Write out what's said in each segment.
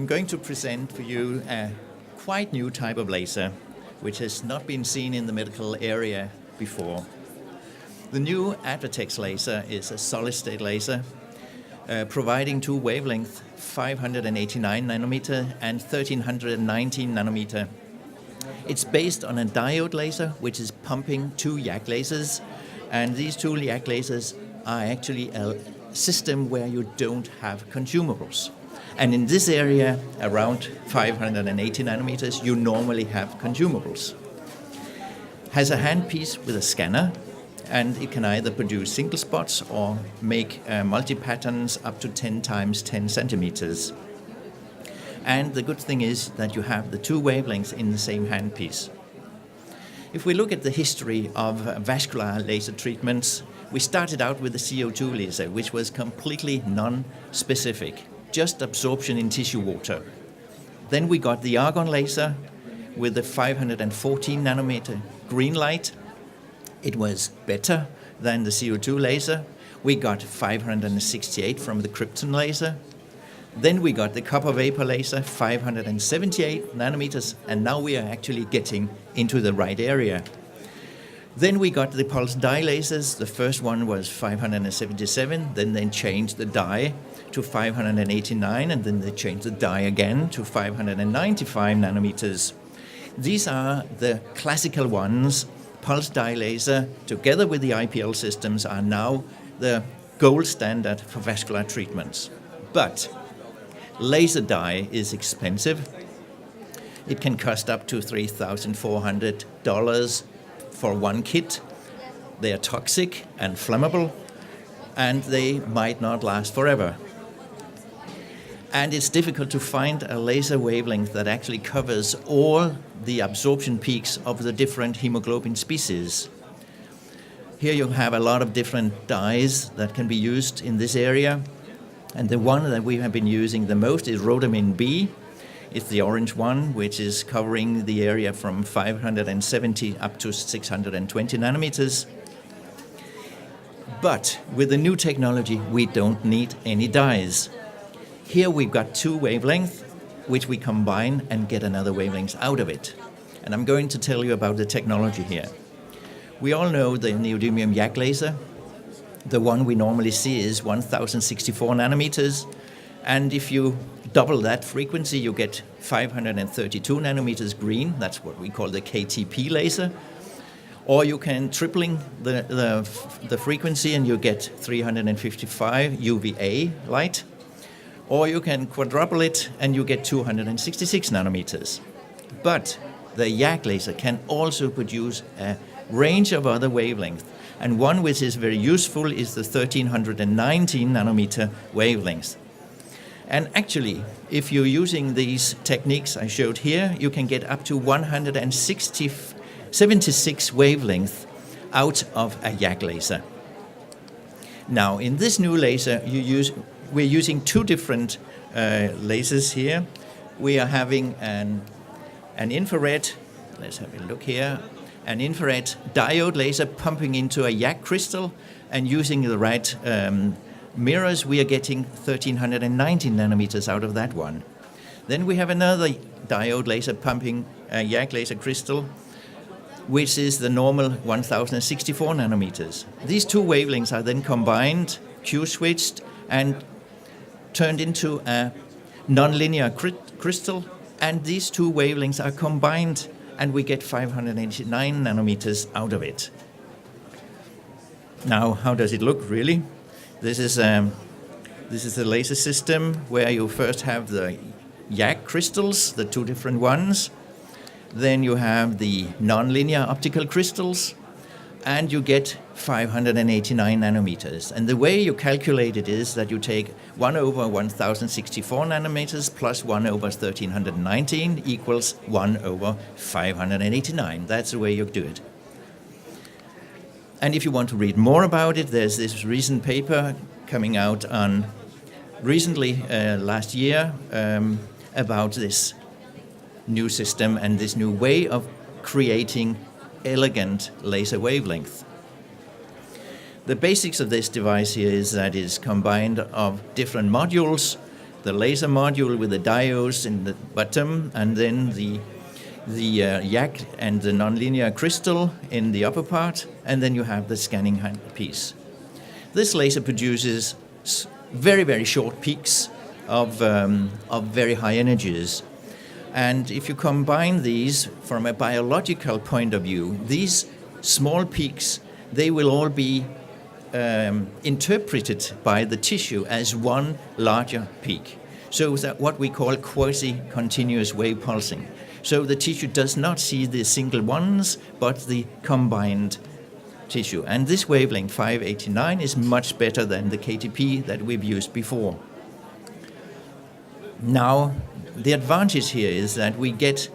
I'm going to present for you a quite new type of laser, which has not been seen in the medical area before. The new ADVATx laser is a solid-state laser, providing two wavelengths, 589 nanometer and 1319 nanometer. It's based on a diode laser, which is pumping two YAG lasers, and these two YAG lasers are actually a system where you don't have consumables. And in this area, around 580 nanometers, you normally have consumables. Has a handpiece with a scanner, and it can either produce single spots or make multi-patterns up to 10 times 10 centimeters. And the good thing is that you have the two wavelengths in the same handpiece. If we look at the history of vascular laser treatments, we started out with the CO2 laser, which was completely non-specific, just absorption in tissue water. Then we got the argon laser with the 514 nanometer green light. It was better than the CO2 laser. We got 568 from the krypton laser. Then we got the copper vapor laser, 578 nanometers, and now we are actually getting into the right area. Then we got the pulse dye lasers. The first one was 577, then they changed the dye to 589, and then they changed the dye again to 595 nanometers. These are the classical ones. Pulse dye laser, together with the IPL systems, are now the gold standard for vascular treatments. But laser dye is expensive. It can cost up to $3,400 for one kit. They are toxic and flammable, and they might not last forever. And it's difficult to find a laser wavelength that actually covers all the absorption peaks of the different hemoglobin species. Here you have a lot of different dyes that can be used in this area. And the one that we have been using the most is rhodamin B. It's the orange one, which is covering the area from 570 up to 620 nanometers. But with the new technology, we don't need any dyes. Here we've got two wavelengths, which we combine and get another wavelength out of it. And I'm going to tell you about the technology here. We all know the neodymium YAG laser. The one we normally see is 1064 nanometers. And if you double that frequency, you get 532 nanometers green. That's what we call the KTP laser. Or you can tripling the frequency and you get 355 UVA light. Or you can quadruple it and you get 266 nanometers. But the YAG laser can also produce a range of other wavelengths. And one which is very useful is the 1319 nanometer wavelength. And actually, if you're using these techniques I showed here, you can get up to 176 wavelengths out of a YAG laser. Now, in this new laser, we're using two different lasers here. We are having an infrared, let's have a look here, an infrared diode laser pumping into a YAG crystal, and using the right mirrors, we are getting 1319 nanometers out of that one. Then we have another diode laser pumping a YAG laser crystal, which is the normal 1064 nanometers. These two wavelengths are then combined, Q-switched, and turned into a nonlinear crystal, and these two wavelengths are combined, and we get 589 nanometers out of it. Now, how does it look really? This is a laser system where you first have the YAG crystals, the two different ones. Then you have the nonlinear optical crystals, and you get 589 nanometers. And the way you calculate it is that you take 1 over 1064 nanometers plus 1 over 1319 equals 1 over 589. That's the way you do it. And if you want to read more about it, there's this recent paper coming out on recently last year about this new system and this new way of creating elegant laser wavelength. The basics of this device here is that it's combined of different modules the laser module with the diodes in the bottom, and then the YAG and the nonlinear crystal in the upper part, and then you have the scanning handpiece. This laser produces very, very short peaks of very high energies. And if you combine these from a biological point of view, these small peaks, they will all be interpreted by the tissue as one larger peak. So that what we call quasi-continuous wave pulsing. So the tissue does not see the single ones, but the combined tissue. And this wavelength 589 is much better than the KTP that we've used before. Now, the advantage here is that we get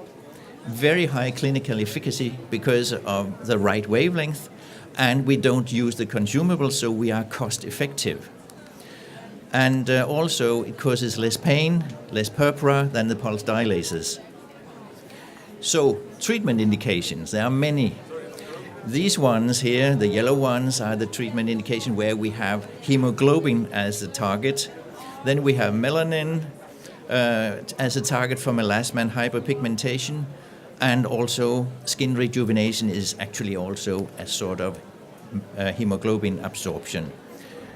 very high clinical efficacy because of the right wavelength, and we don't use the consumables, so we are cost effective. And also it causes less pain, less purpura than the pulse dye lasers. So treatment indications, there are many. These ones here, the yellow ones, are the treatment indication where we have hemoglobin as the target. Then we have melanin as a target for melasma and hyperpigmentation. And also skin rejuvenation is actually also a sort of hemoglobin absorption.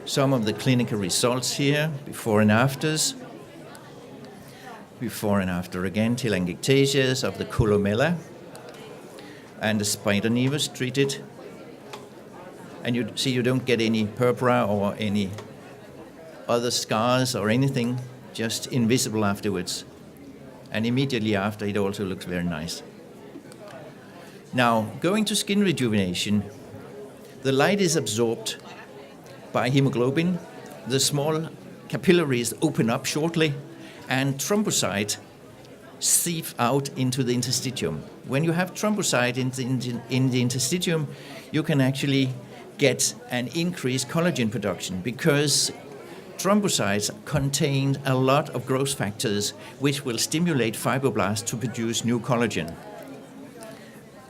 Some of the clinical results here, before and afters. Before and after again, telangiectasias of the columella and the spider nevus treated. And you see you don't get any purpura or any other scars or anything, just invisible afterwards. And immediately after, it also looks very nice. Now, going to skin rejuvenation, the light is absorbed by hemoglobin. The small capillaries open up shortly, and thrombocyte seep out into the interstitium. When you have thrombocyte in the interstitium, you can actually get an increased collagen production because thrombocytes contain a lot of growth factors which will stimulate fibroblasts to produce new collagen.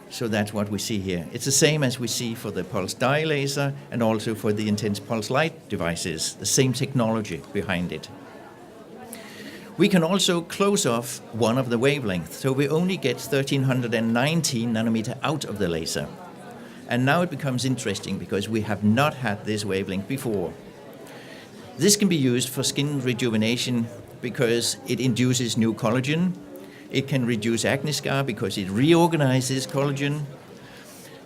So that's what we see here. It's the same as we see for the pulse dye laser and also for the intense pulse light devices, the same technology behind it. We can also close off one of the wavelengths, so we only get 1319 nanometer out of the laser. And now it becomes interesting because we have not had this wavelength before. This can be used for skin rejuvenation because it induces new collagen. It can reduce acne scar because it reorganizes collagen.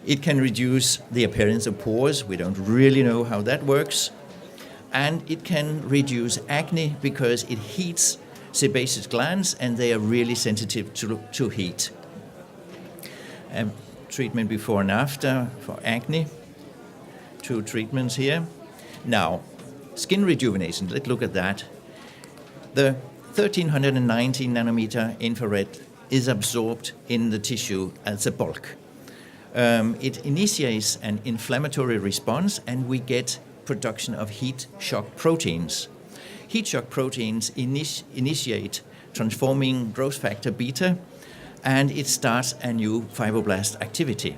It can reduce the appearance of pores. We don't really know how that works. And it can reduce acne because it heats sebaceous glands and they are really sensitive to heat. Treatment before and after for acne. 2 treatments here. Now, skin rejuvenation, let's look at that. The 1319 nanometer infrared is absorbed in the tissue as a bulk. It initiates an inflammatory response and we get production of heat shock proteins. Heat shock proteins initiate transforming growth factor beta and it starts a new fibroblast activity.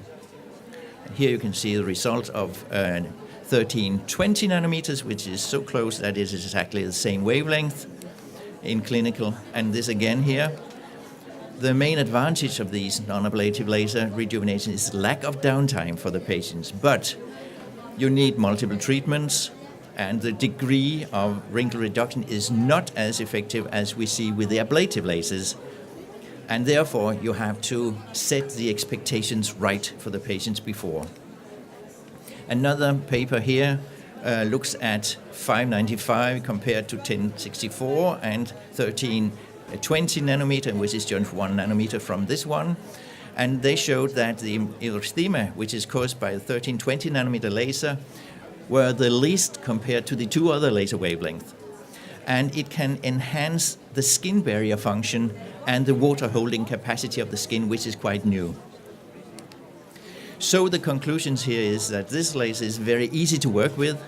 Here you can see the result of 1320 nanometers, which is so close that it is exactly the same wavelength in clinical. And this again here, the main advantage of these non-ablative laser rejuvenation is lack of downtime for the patients, but you need multiple treatments and the degree of wrinkle reduction is not as effective as we see with the ablative lasers. And therefore, you have to set the expectations right for the patients before. Another paper here looks at 595 compared to 1064 and 1320 nanometer, which is just 1 nanometer from this one. And they showed that the erythema, which is caused by the 1320 nanometer laser, were the least compared to the 2 other laser wavelengths. And it can enhance the skin barrier function and the water holding capacity of the skin, which is quite new. So the conclusions here is that this laser is very easy to work with.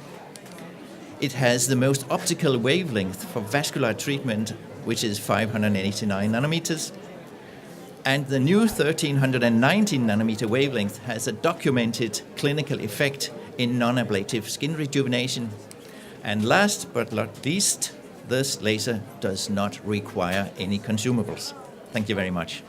It has the most optical wavelength for vascular treatment, which is 589 nanometers. And the new 1319 nanometer wavelength has a documented clinical effect in non-ablative skin rejuvenation. And last but not least, This laser does not require any consumables. Thank you very much.